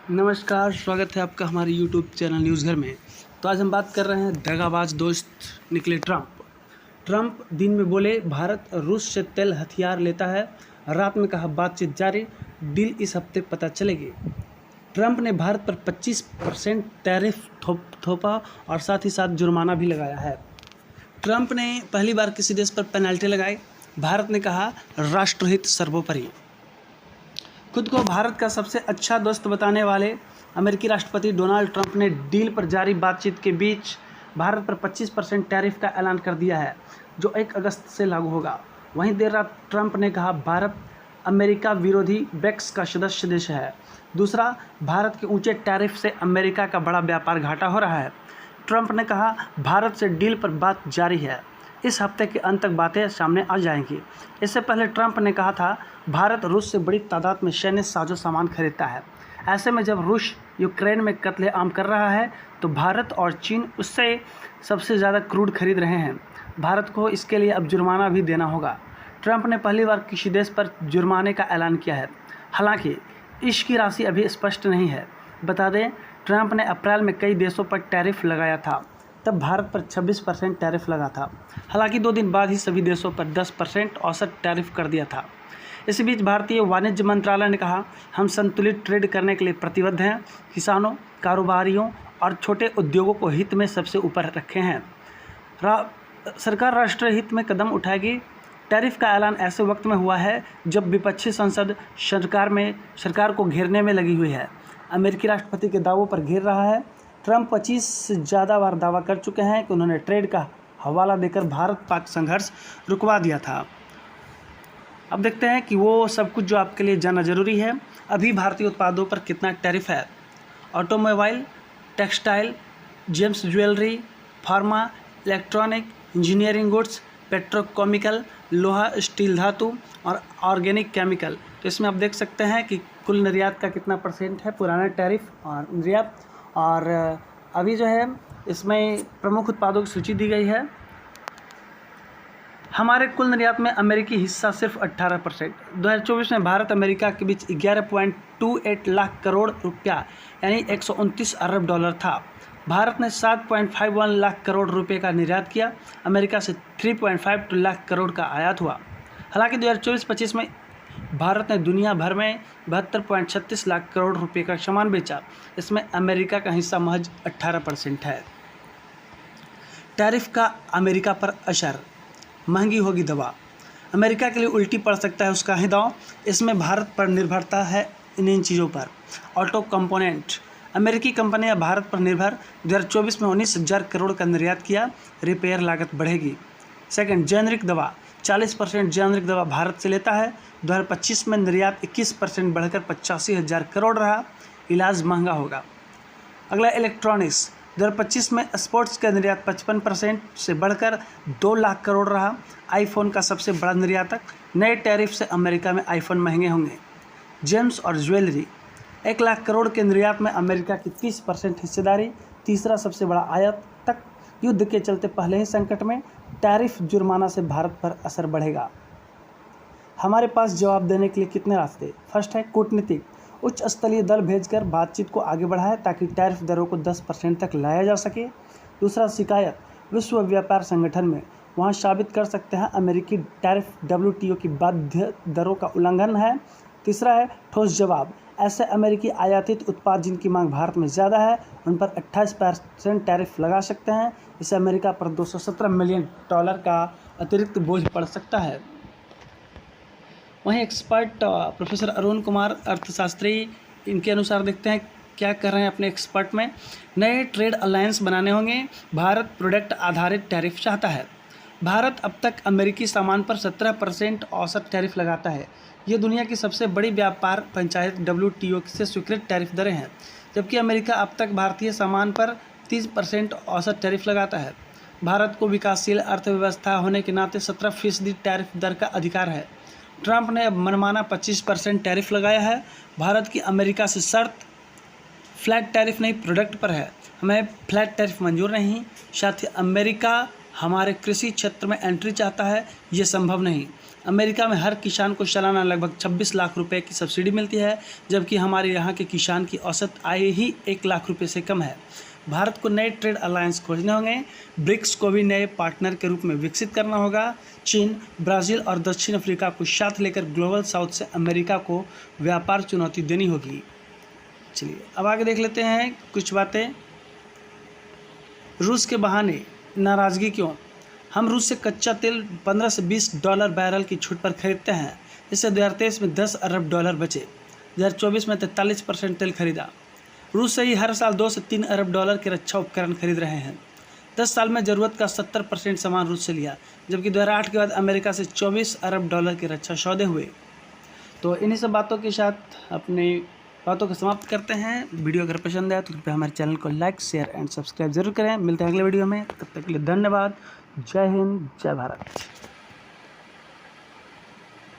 नमस्कार, स्वागत है आपका हमारे यूट्यूब चैनल न्यूज़ घर में। तो आज हम बात कर रहे हैं दगाबाज दोस्त निकले ट्रंप दिन में बोले भारत रूस से तेल हथियार लेता है, रात में कहा बातचीत जारी, डील इस हफ्ते पता चलेगी। ट्रंप ने भारत पर 25% टैरिफ थोपा और साथ ही साथ जुर्माना भी लगाया है। ट्रंप ने पहली बार किसी देश पर पेनल्टी लगाई। भारत ने कहा राष्ट्रहित सर्वोपरि। खुद को भारत का सबसे अच्छा दोस्त बताने वाले अमेरिकी राष्ट्रपति डोनाल्ड ट्रंप ने डील पर जारी बातचीत के बीच भारत पर 25% टैरिफ का ऐलान कर दिया है, जो 1 अगस्त से लागू होगा। वहीं देर रात ट्रंप ने कहा भारत अमेरिका विरोधी ब्रिक्स का सदस्य देश है। दूसरा, भारत के ऊंचे टैरिफ से अमेरिका का बड़ा व्यापार घाटा हो रहा है। ट्रंप ने कहा भारत से डील पर बात जारी है, इस हफ्ते के अंत तक बातें सामने आ जाएंगी। इससे पहले ट्रंप ने कहा था भारत रूस से बड़ी तादाद में सैन्य साजो सामान खरीदता है। ऐसे में जब रूस यूक्रेन में कत्लेआम कर रहा है तो भारत और चीन उससे सबसे ज़्यादा क्रूड खरीद रहे हैं। भारत को इसके लिए अब जुर्माना भी देना होगा। ट्रंप ने पहली बार किसी देश पर जुर्माने का ऐलान किया है। हालांकि इसकी राशि अभी स्पष्ट नहीं है। बता दें, ट्रंप ने अप्रैल में कई देशों पर टैरिफ लगाया था, तब भारत पर 26% टैरिफ लगा था। हालांकि 2 दिन बाद ही सभी देशों पर 10% औसत टैरिफ कर दिया था। इसी बीच भारतीय वाणिज्य मंत्रालय ने कहा हम संतुलित ट्रेड करने के लिए प्रतिबद्ध हैं, किसानों, कारोबारियों और छोटे उद्योगों को हित में सबसे ऊपर रखे हैं। सरकार राष्ट्रीय हित में कदम उठाएगी। टैरिफ का ऐलान ऐसे वक्त में हुआ है जब विपक्षी संसद सरकार को घेरने में लगी हुई है। अमेरिकी राष्ट्रपति के दावों पर घेर रहा है। ट्रंप 25 से ज़्यादा बार दावा कर चुके हैं कि उन्होंने ट्रेड का हवाला देकर भारत पाक संघर्ष रुकवा दिया था। अब देखते हैं कि वो सब कुछ जो आपके लिए जानना जरूरी है। अभी भारतीय उत्पादों पर कितना टैरिफ है। Automobile, textile, James jewellery, pharma, electronic, engineering goods, petrochemical, लोहा, स्टील धातु और ऑर्गेनिक केमिकल। तो इसमें आप देख सकते हैं कि कुल निर्यात का कितना % है, पुराना टैरिफ और निर्यात। और अभी जो है इसमें प्रमुख उत्पादों की सूची दी गई है। हमारे कुल निर्यात में अमेरिकी हिस्सा सिर्फ 18%। 2024 में भारत अमेरिका के बीच 11.28 लाख करोड़ रुपया यानी 129 अरब डॉलर था। भारत ने 7.51 लाख करोड़ रुपए का निर्यात किया। अमेरिका से 3.52 लाख करोड़ का आयात हुआ। हालांकि 2024-25 में भारत ने दुनिया भर में 72.36 लाख करोड़ रुपए का सामान बेचा। इसमें अमेरिका का हिस्सा महज 18% है। टैरिफ का अमेरिका पर असर, महंगी होगी दवा। अमेरिका के लिए उल्टी पड़ सकता है उसका ही दांव। इसमें भारत पर निर्भरता है इन चीज़ों पर। ऑटो कंपोनेंट, अमेरिकी कंपनियां भारत पर निर्भर। 2024 में 19,000 करोड़ का निर्यात किया। रिपेयर लागत बढ़ेगी। सेकंड, जेनरिक दवा, 40% जेनरिक दवा भारत से लेता है। 2025 में निर्यात 21% बढ़कर 85,000 करोड़ रहा। इलाज महंगा होगा। अगला, इलेक्ट्रॉनिक्स, 2025 में स्पोर्ट्स का निर्यात 55% से बढ़कर 2 लाख करोड़ रहा। आईफोन का सबसे बड़ा निर्यातक। नए टैरिफ से अमेरिका में आईफोन महंगे होंगे। जेम्स और ज्वेलरी, 1 लाख करोड़ के निर्यात में अमेरिका की 30% हिस्सेदारी। तीसरा सबसे बड़ा आयातक। युद्ध के चलते पहले ही संकट में, टैरिफ जुर्माना से भारत पर असर बढ़ेगा। हमारे पास जवाब देने के लिए कितने रास्ते। फर्स्ट है कूटनीतिक, उच्च स्तरीय दल भेजकर बातचीत को आगे बढ़ाएं ताकि टैरिफ दरों को 10% तक लाया जा सके। दूसरा, शिकायत विश्व व्यापार संगठन में, वहां साबित कर सकते हैं अमेरिकी टैरिफ WTO की बाध्य दरों का उल्लंघन है। तीसरा है ठोस जवाब, ऐसे अमेरिकी आयातित उत्पाद जिनकी मांग भारत में ज़्यादा है उन पर 28% टैरिफ लगा सकते हैं। इससे अमेरिका पर $217 मिलियन का अतिरिक्त बोझ पड़ सकता है। वहीं एक्सपर्ट प्रोफेसर अरुण कुमार, अर्थशास्त्री, इनके अनुसार देखते हैं क्या कर रहे हैं अपने एक्सपर्ट में। नए ट्रेड अलायंस बनाने होंगे। भारत प्रोडक्ट आधारित टैरिफ चाहता है। भारत अब तक अमेरिकी सामान पर 17% औसत टैरिफ लगाता है। ये दुनिया की सबसे बड़ी व्यापार पंचायत WTO से स्वीकृत टैरिफ दरें हैं, जबकि अमेरिका अब तक भारतीय सामान पर 30% औसत टैरिफ लगाता है। भारत को विकासशील अर्थव्यवस्था होने के नाते 17% टैरिफ दर का अधिकार है। ट्रंप ने अब मनमाना 25% टैरिफ लगाया है। भारत की अमेरिका से शर्त फ्लैट टैरिफ नहीं, प्रोडक्ट पर है। हमें फ्लैट टैरिफ मंजूर नहीं। साथ ही अमेरिका हमारे कृषि क्षेत्र में एंट्री चाहता है, ये संभव नहीं। अमेरिका में हर किसान को सालाना लगभग 26 लाख रुपए की सब्सिडी मिलती है, जबकि हमारे यहाँ के किसान की औसत आय ही 1 लाख रुपए से कम है। भारत को नए ट्रेड अलायंस खोजने होंगे, ब्रिक्स को भी नए पार्टनर के रूप में विकसित करना होगा। चीन, ब्राज़ील और दक्षिण अफ्रीका को साथ लेकर ग्लोबल साउथ से अमेरिका को व्यापार चुनौती देनी होगी। चलिए अब आगे देख लेते हैं कुछ बातें। रूस के बहाने नाराज़गी क्यों? हम रूस से कच्चा तेल 15 से $20 बैरल की छूट पर खरीदते हैं। इससे 2023 में $10 अरब बचे। 2024 में 43% तेल खरीदा। रूस से ही हर साल $2 से $3 अरब के रक्षा उपकरण खरीद रहे हैं। 10 साल में ज़रूरत का 70% सामान रूस से लिया, जबकि 2008 के बाद अमेरिका से $24 अरब के रक्षा सौदे हुए। तो इन्हीं सब बातों के साथ अपनी बातों को समाप्त करते हैं। वीडियो अगर पसंद आए तो कृपया हमारे चैनल को लाइक, शेयर एंड सब्सक्राइब जरूर करें। मिलते हैं अगले वीडियो में, तब तक के लिए धन्यवाद। जय हिंद, जय भारत।